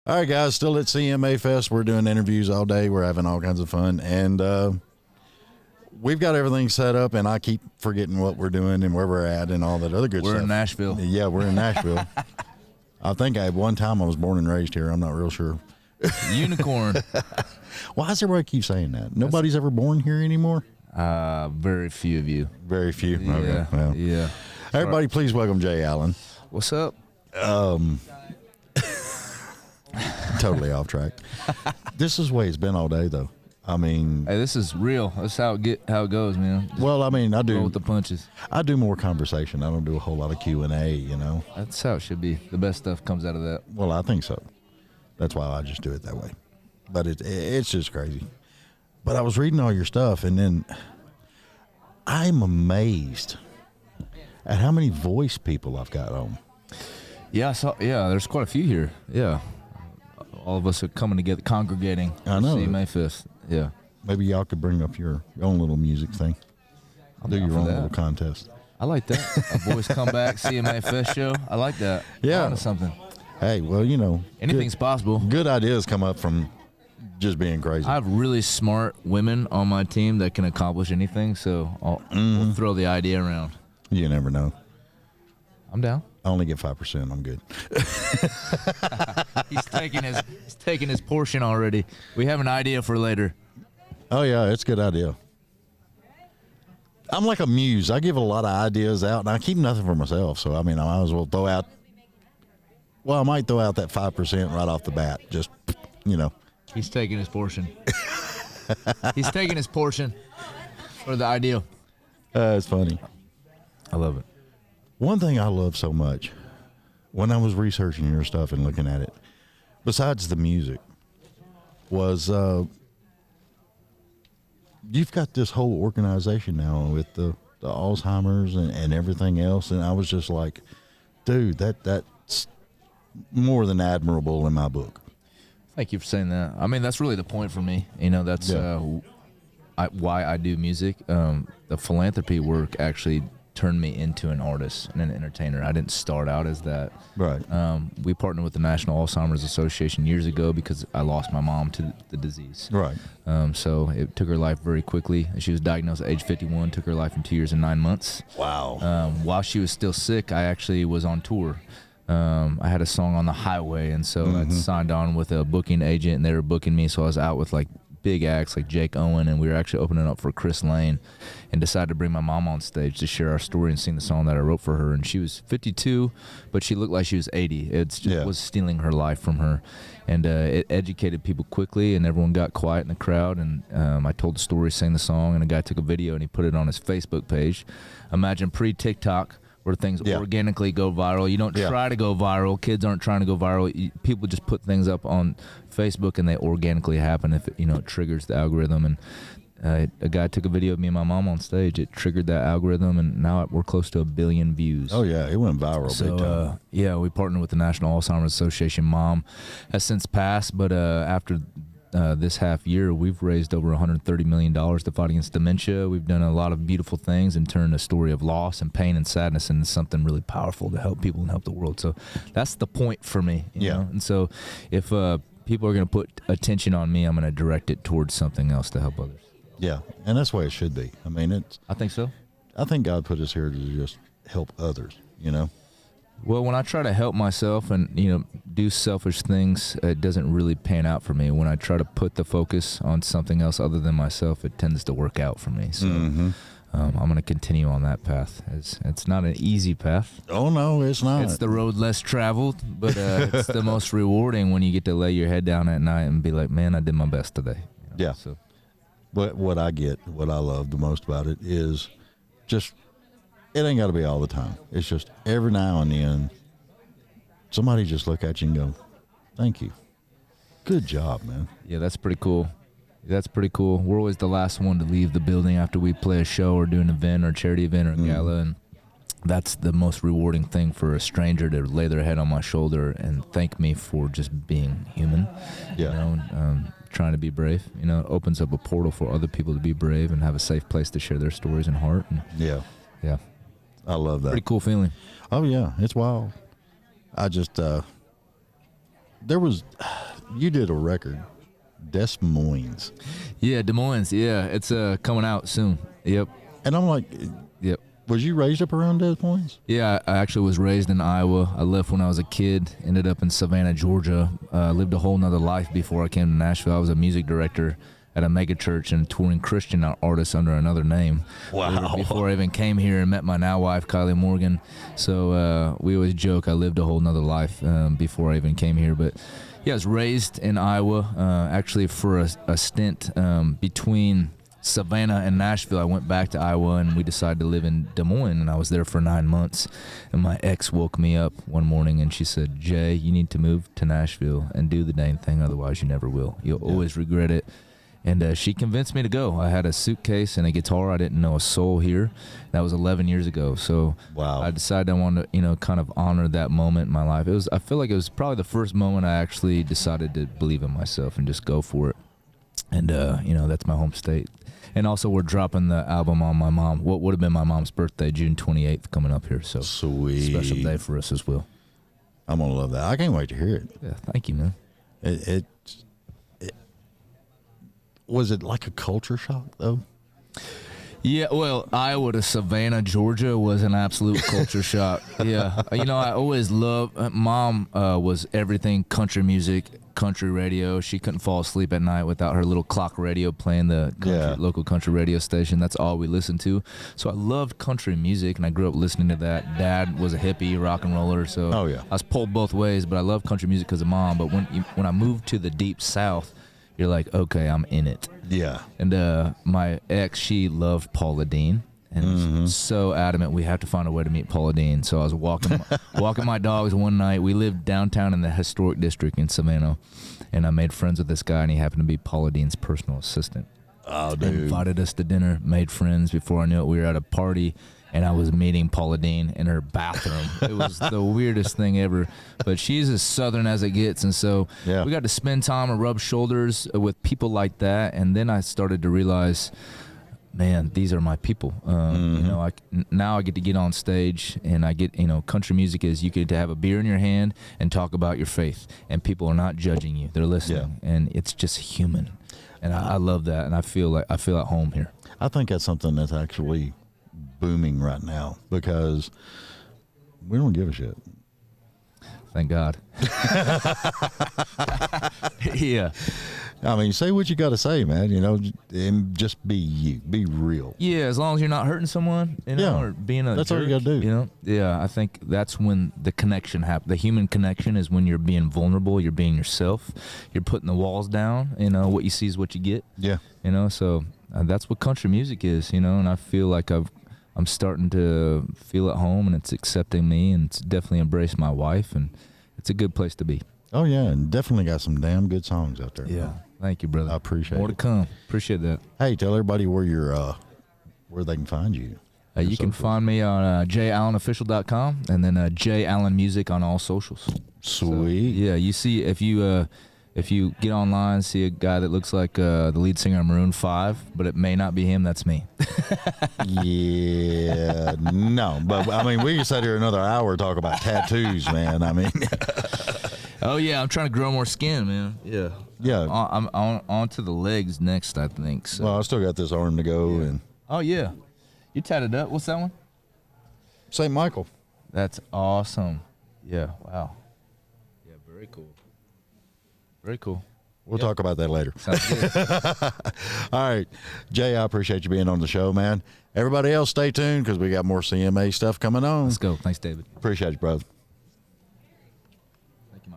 All right, guys, still at CMA Fest. We're doing interviews all day. We're having all kinds of fun. And we've got everything set up, and I keep forgetting what we're doing and where we're at and all that other good stuff. We're in Nashville. Yeah, we're in Nashville. I think one time I was born and raised here. I'm not real sure. Unicorn. Why does everybody keep saying that? Nobody's ever born here anymore? Very few of you. Very few. Yeah. Okay. Well, Yeah. everybody, please welcome Jay Allen. What's up? Totally off track. This is the way it's been all day, though. I mean, Hey, this is real. That's how it goes, man. well, I mean, I Roll do. with the punches. I do more conversation. I don't do a whole lot of Q&A, you know. That's how it should be. The best stuff comes out of that. Well, I think so. That's why I just do it that way. But it's just crazy. But I was reading all your stuff, and then I'm amazed at how many voice people I've got on. Yeah, there's quite a few here. Yeah. All of us are coming together, congregating. I know. CMA Fest. Yeah. Maybe y'all could bring up your own little music thing. I'm Do down your for own that. little contest. I like that. A voice comeback, CMA Fest show. I like that. Yeah. On to something. Hey, well, you know. Anything's possible. Good ideas come up from just being crazy. I have really smart women on my team that can accomplish anything, so we'll throw the idea around. You never know. I'm down. I only get 5%. I'm good. He's taking his portion already. We have an idea for later. Oh, yeah, it's a good idea. I'm like a muse. I give a lot of ideas out, and I keep nothing for myself. So, I mean, I might as well throw out. Well, I might throw out that 5% right off the bat. Just, you know. He's taking his portion. He's taking his portion for the idea. It's funny. I love it. One thing I love so much when I was researching your stuff and looking at it, besides the music, was you've got this whole organization now with the Alzheimer's and everything else. And I was just like, dude, that's more than admirable in my book. Thank you for saying that. I mean, that's really the point for me. You know, that's why I do music. The philanthropy work actually turned me into an artist and an entertainer. I didn't start out as that. Right. We partnered with the National Alzheimer's Association years ago because I lost my mom to the disease. Right. So it took her life very quickly. She was diagnosed at age 51, took her life in 2 years and 9 months. Wow. While she was still sick, I actually was on tour. I had a song on the highway, and so I signed on with a booking agent, and they were booking me, so I was out with like big acts like Jake Owen, and we were actually opening up for Chris Lane, and decided to bring my mom on stage to share our story and sing the song that I wrote for her. And she was 52, but she looked like she was 80. It just was stealing her life from her, and it educated people quickly, and everyone got quiet in the crowd. And I told the story, sang the song, and a guy took a video and he put it on his Facebook page. Imagine pre-TikTok, where things organically go viral. You don't try to go viral. Kids aren't trying to go viral. People just put things up on Facebook and they organically happen if it, it triggers the algorithm. And a guy took a video of me and my mom on stage. It triggered that algorithm, and now we're close to 1 billion views. Oh, yeah. It went viral big time. We partnered with the National Alzheimer's Association. Mom has since passed, but after this half year, we've raised over $130 million to fight against dementia. We've done a lot of beautiful things and turned a story of loss and pain and sadness into something really powerful to help people and help the world. So that's the point for me. You know? And so if people are going to put attention on me, I'm going to direct it towards something else to help others. Yeah, and that's the way it should be. I mean, I think so. I think God put us here to just help others, you know? Well, when I try to help myself and, do selfish things, it doesn't really pan out for me. When I try to put the focus on something else other than myself, it tends to work out for me. So I'm going to continue on that path. It's not an easy path. Oh, no, it's not. It's the road less traveled, but it's the most rewarding when you get to lay your head down at night and be like, man, I did my best today. Yeah. So. But what I love the most about it is just, it ain't got to be all the time. It's just every now and then, somebody just look at you and go, thank you. Good job, man. Yeah, that's pretty cool. That's pretty cool. We're always the last one to leave the building after we play a show or do an event or a charity event or a gala, and that's the most rewarding thing for a stranger to lay their head on my shoulder and thank me for just being human. Yeah. Trying to be brave. It opens up a portal for other people to be brave and have a safe place to share their stories and heart. And yeah. I love that. Pretty cool feeling. Oh, yeah. It's wild. I just, there was you did a record, Des Moines. Yeah, Des Moines. Yeah, it's coming out soon. Yep. And I'm like, Yep. was you raised up around Des Moines? Yeah, I actually was raised in Iowa. I left when I was a kid, ended up in Savannah, Georgia. Lived a whole nother life before I came to Nashville. I was a music director at a mega church and touring Christian artist under another name. Wow. Before I even came here and met my now wife, Kylie Morgan. So we always joke I lived a whole nother life before I even came here. But yeah, I was raised in Iowa, actually for a stint between Savannah and Nashville. I went back to Iowa and we decided to live in Des Moines, and I was there for 9 months. And my ex woke me up one morning and she said, Jay, you need to move to Nashville and do the dang thing, otherwise you never will. You'll always regret it. And she convinced me to go. I had a suitcase and a guitar. I didn't know a soul here. That was 11 years ago. So wow. I decided I wanted to, kind of honor that moment in my life. I feel like it was probably the first moment I actually decided to believe in myself and just go for it. And, that's my home state. And also we're dropping the album on my mom. What would have been my mom's birthday, June 28th, coming up here. So sweet. Special day for us as well. I'm going to love that. I can't wait to hear it. Yeah, thank you, man. It was it like a culture shock, though? Yeah, well, Iowa to Savannah, Georgia was an absolute culture shock. Yeah. I always loved, Mom was everything country music, country radio. She couldn't fall asleep at night without her little clock radio playing the local country radio station. That's all we listened to. So I loved country music, and I grew up listening to that. Dad was a hippie, rock and roller, so I was pulled both ways, but I love country music because of Mom. But when I moved to the Deep South, you're like, okay, I'm in it. Yeah. And my ex, she loved Paula Deen, and was so adamant we have to find a way to meet Paula Deen. So I was walking my dogs one night. We lived downtown in the historic district in Savannah, and I made friends with this guy, and he happened to be Paula Deen's personal assistant. Oh, dude. Invited us to dinner, made friends. Before I knew it, we were at a party, and I was meeting Paula Deen in her bathroom. It was the weirdest thing ever. But she's as Southern as it gets, and so we got to spend time and rub shoulders with people like that. And then I started to realize, man, these are my people. Now I get to get on stage, and I get, country music is you get to have a beer in your hand and talk about your faith, and people are not judging you; they're listening, and it's just human. And I love that, and I feel at home here. I think that's something that's actually booming right now because we don't give a shit. Thank God. Yeah. I mean, say what you got to say, man, and just be you, be real. Yeah, as long as you're not hurting someone, or being a that's jerk, all you got to do. Yeah, I think that's when the connection happens. The human connection is when you're being vulnerable, you're being yourself, you're putting the walls down, what you see is what you get. Yeah. So that's what country music is, and I feel like I'm starting to feel at home, and it's accepting me, and it's definitely embraced my wife, and it's a good place to be. Oh, yeah, and definitely got some damn good songs out there. Yeah. Thank you, brother. I appreciate it. More to come. Appreciate that. Hey, tell everybody where they can find you. You can find me on jayallenofficial.com and then jayallenmusic on all socials. Sweet. So, you see if you get online, see a guy that looks like the lead singer of Maroon 5, but it may not be him. That's me. Yeah, no, but I mean, we can sit here another hour talk about tattoos, man. I mean, oh yeah, I'm trying to grow more skin, man. Yeah. I'm on to the legs next, I think. So. Well, I still got this arm to go, and oh yeah, you tatted up. What's that one? St. Michael. That's awesome. Yeah. Wow. Yeah. Very cool. Very cool. We'll talk about that later. Sounds good. All right. Jay, I appreciate you being on the show, man. Everybody else, stay tuned because we got more CMA stuff coming on. Let's go. Thanks, David. Appreciate you, brother.